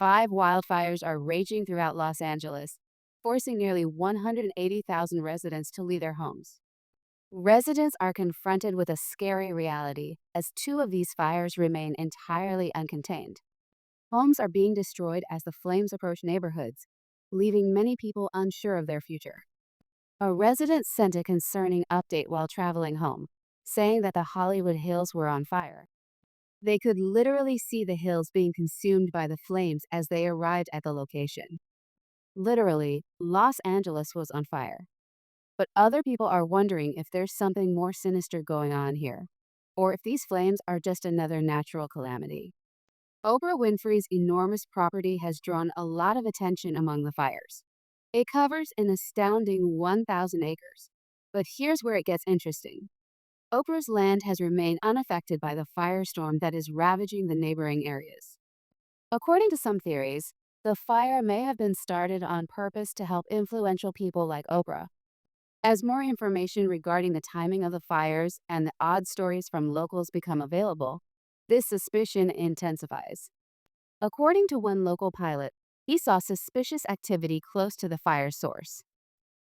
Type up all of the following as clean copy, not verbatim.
5 wildfires are raging throughout Los Angeles, forcing nearly 180,000 residents to leave their homes. Residents are confronted with a scary reality as two of these fires remain entirely uncontained. Homes are being destroyed as the flames approach neighborhoods, leaving many people unsure of their future. A resident sent a concerning update while traveling home, saying that the Hollywood Hills were on fire. They could literally see the hills being consumed by the flames as they arrived at the location. Literally, Los Angeles was on fire. But other people are wondering if there's something more sinister going on here, or if these flames are just another natural calamity. Oprah Winfrey's enormous property has drawn a lot of attention among the fires. It covers an astounding 1,000 acres. But here's where it gets interesting. Oprah's land has remained unaffected by the firestorm that is ravaging the neighboring areas. According to some theories, the fire may have been started on purpose to help influential people like Oprah. As more information regarding the timing of the fires and the odd stories from locals become available, this suspicion intensifies. According to one local pilot, he saw suspicious activity close to the fire source.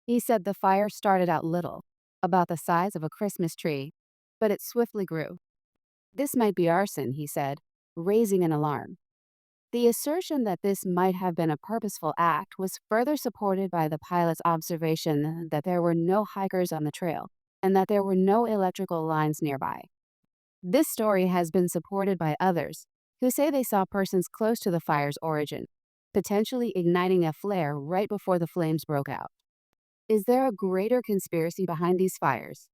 He said the fire started out little, about the size of a Christmas tree, but it swiftly grew. This might be arson, he said, raising an alarm. The assertion that this might have been a purposeful act was further supported by the pilot's observation that there were no hikers on the trail and that there were no electrical lines nearby. This story has been supported by others who say they saw persons close to the fire's origin, potentially igniting a flare right before the flames broke out. Is there a greater conspiracy behind these fires?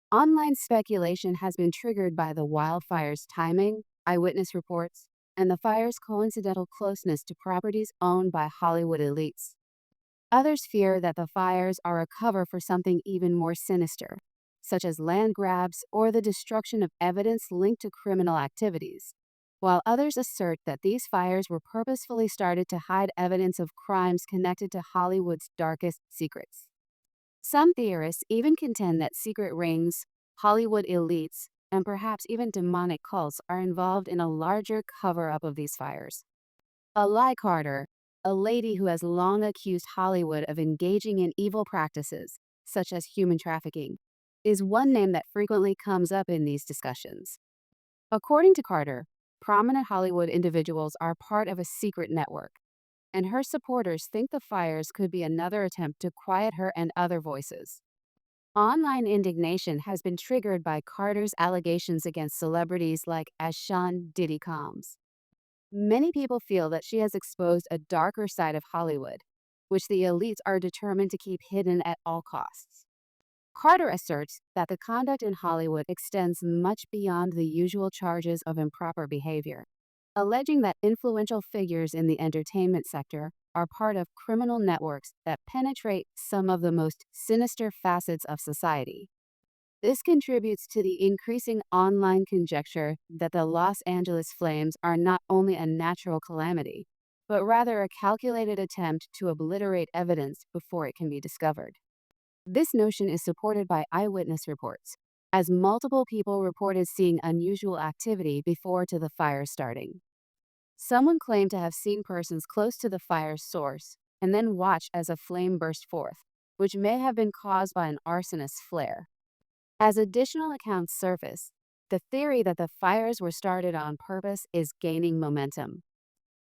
Online speculation has been triggered by the wildfire's timing, eyewitness reports, and the fire's coincidental closeness to properties owned by Hollywood elites. Others fear that the fires are a cover for something even more sinister, such as land grabs or the destruction of evidence linked to criminal activities, while others assert that these fires were purposefully started to hide evidence of crimes connected to Hollywood's darkest secrets. Some theorists even contend that secret rings, Hollywood elites, and perhaps even demonic cults are involved in a larger cover-up of these fires. Ally Carter, a lady who has long accused Hollywood of engaging in evil practices, such as human trafficking, is one name that frequently comes up in these discussions. According to Carter, prominent Hollywood individuals are part of a secret network, and her supporters think the fires could be another attempt to quiet her and other voices. Online indignation has been triggered by Carter's allegations against celebrities like Ashan Diddy Combs. Many people feel that she has exposed a darker side of Hollywood, which the elites are determined to keep hidden at all costs. Carter asserts that the conduct in Hollywood extends much beyond the usual charges of improper behavior, alleging that influential figures in the entertainment sector are part of criminal networks that penetrate some of the most sinister facets of society. This contributes to the increasing online conjecture that the Los Angeles flames are not only a natural calamity, but rather a calculated attempt to obliterate evidence before it can be discovered. This notion is supported by eyewitness reports, as multiple people reported seeing unusual activity before to the fire starting. Someone claimed to have seen persons close to the fire's source and then watched as a flame burst forth, which may have been caused by an arsonist's flare. As additional accounts surface, the theory that the fires were started on purpose is gaining momentum.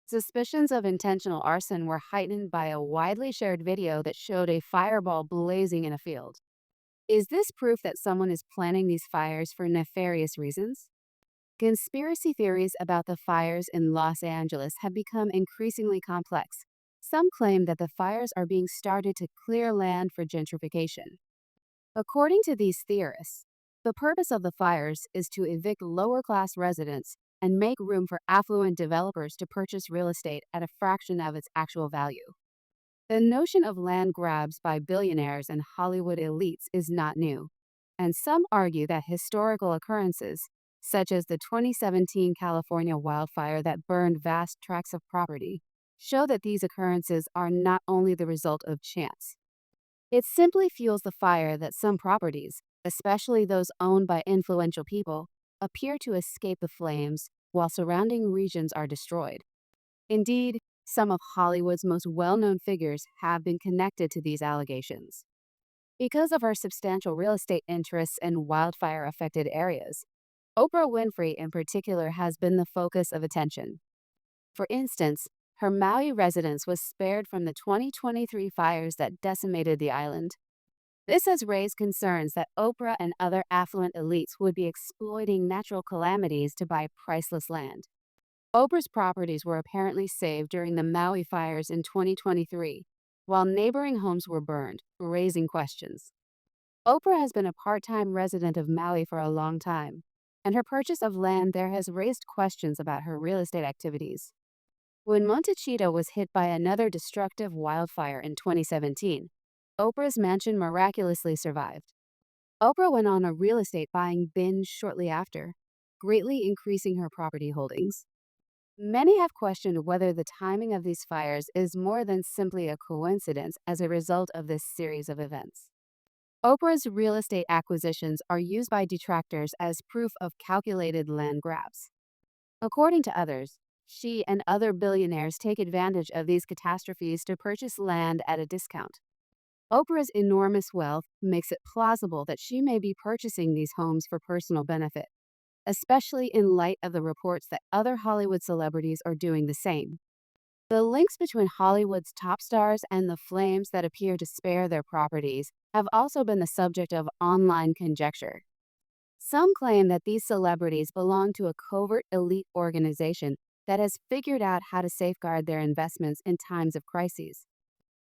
Suspicions of intentional arson were heightened by a widely shared video that showed a fireball blazing in a field. Is this proof that someone is planning these fires for nefarious reasons? Conspiracy theories about the fires in Los Angeles have become increasingly complex. Some claim that the fires are being started to clear land for gentrification. According to these theorists, the purpose of the fires is to evict lower-class residents and make room for affluent developers to purchase real estate at a fraction of its actual value. The notion of land grabs by billionaires and Hollywood elites is not new, and some argue that historical occurrences, such as the 2017 California wildfire that burned vast tracts of property, show that these occurrences are not only the result of chance. It simply fuels the fire that some properties, especially those owned by influential people, appear to escape the flames while surrounding regions are destroyed. Indeed, some of Hollywood's most well known figures have been connected to these allegations. Because of her substantial real estate interests in wildfire affected areas, Oprah Winfrey in particular has been the focus of attention. For instance, her Maui residence was spared from the 2023 fires that decimated the island. This has raised concerns that Oprah and other affluent elites would be exploiting natural calamities to buy priceless land. Oprah's properties were apparently saved during the Maui fires in 2023, while neighboring homes were burned, raising questions. Oprah has been a part-time resident of Maui for a long time, and her purchase of land there has raised questions about her real estate activities. When Montecito was hit by another destructive wildfire in 2017, Oprah's mansion miraculously survived. Oprah went on a real estate buying binge shortly after, greatly increasing her property holdings. Many have questioned whether the timing of these fires is more than simply a coincidence as a result of this series of events. Oprah's real estate acquisitions are used by detractors as proof of calculated land grabs. According to others, she and other billionaires take advantage of these catastrophes to purchase land at a discount. Oprah's enormous wealth makes it plausible that she may be purchasing these homes for personal benefit, especially in light of the reports that other Hollywood celebrities are doing the same. The links between Hollywood's top stars and the flames that appear to spare their properties have also been the subject of online conjecture. Some claim that these celebrities belong to a covert elite organization that has figured out how to safeguard their investments in times of crises.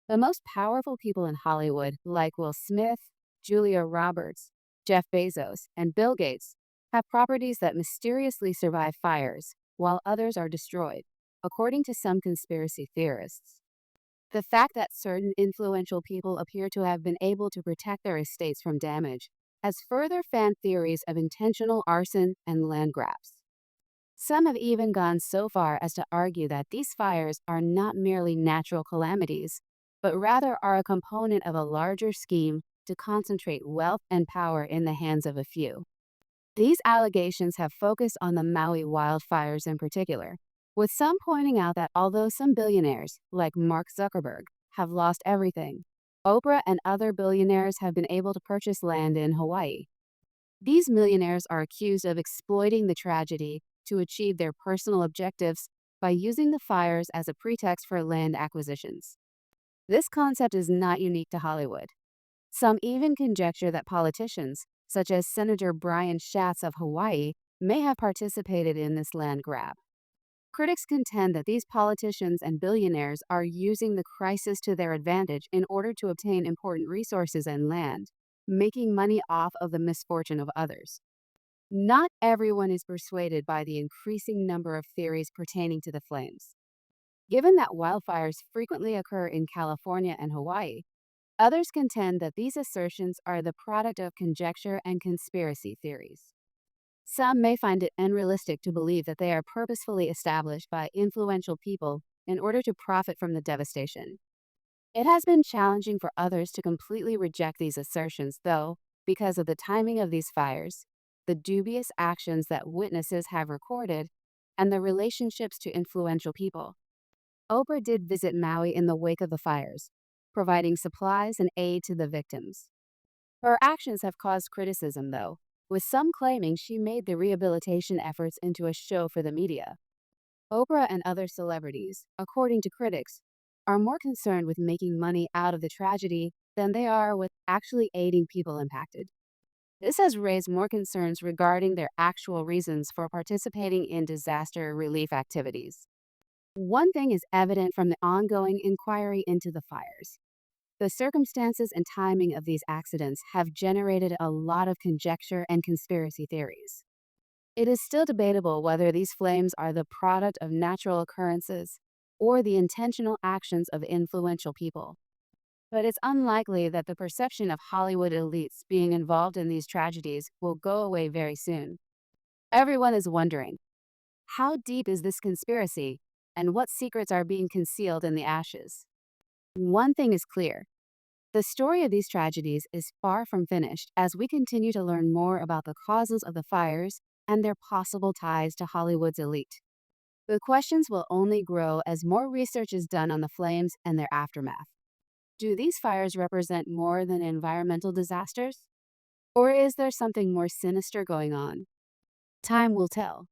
The most powerful people in Hollywood, like Will Smith, Julia Roberts, Jeff Bezos, and Bill Gates, have properties that mysteriously survive fires, while others are destroyed, according to some conspiracy theorists. The fact that certain influential people appear to have been able to protect their estates from damage has further fanned theories of intentional arson and land grabs. Some have even gone so far as to argue that these fires are not merely natural calamities, but rather are a component of a larger scheme to concentrate wealth and power in the hands of a few. These allegations have focused on the Maui wildfires in particular, with some pointing out that although some billionaires, like Mark Zuckerberg, have lost everything, Oprah and other billionaires have been able to purchase land in Hawaii. These millionaires are accused of exploiting the tragedy to achieve their personal objectives by using the fires as a pretext for land acquisitions. This concept is not unique to Hollywood. Some even conjecture that politicians, such as Senator Brian Schatz of Hawaii, may have participated in this land grab. Critics contend that these politicians and billionaires are using the crisis to their advantage in order to obtain important resources and land, making money off of the misfortune of others. Not everyone is persuaded by the increasing number of theories pertaining to the flames. Given that wildfires frequently occur in California and Hawaii, others contend that these assertions are the product of conjecture and conspiracy theories. Some may find it unrealistic to believe that they are purposefully established by influential people in order to profit from the devastation. It has been challenging for others to completely reject these assertions, though, because of the timing of these fires, the dubious actions that witnesses have recorded, and the relationships to influential people. Oprah did visit Maui in the wake of the fires, providing supplies and aid to the victims. Her actions have caused criticism, though, with some claiming she made the rehabilitation efforts into a show for the media. Oprah and other celebrities, according to critics, are more concerned with making money out of the tragedy than they are with actually aiding people impacted. This has raised more concerns regarding their actual reasons for participating in disaster relief activities. One thing is evident from the ongoing inquiry into the fires. The circumstances and timing of these accidents have generated a lot of conjecture and conspiracy theories. It is still debatable whether these flames are the product of natural occurrences or the intentional actions of influential people. But it's unlikely that the perception of Hollywood elites being involved in these tragedies will go away very soon. Everyone is wondering, how deep is this conspiracy, and what secrets are being concealed in the ashes? One thing is clear. The story of these tragedies is far from finished as we continue to learn more about the causes of the fires and their possible ties to Hollywood's elite. The questions will only grow as more research is done on the flames and their aftermath. Do these fires represent more than environmental disasters? Or is there something more sinister going on? Time will tell.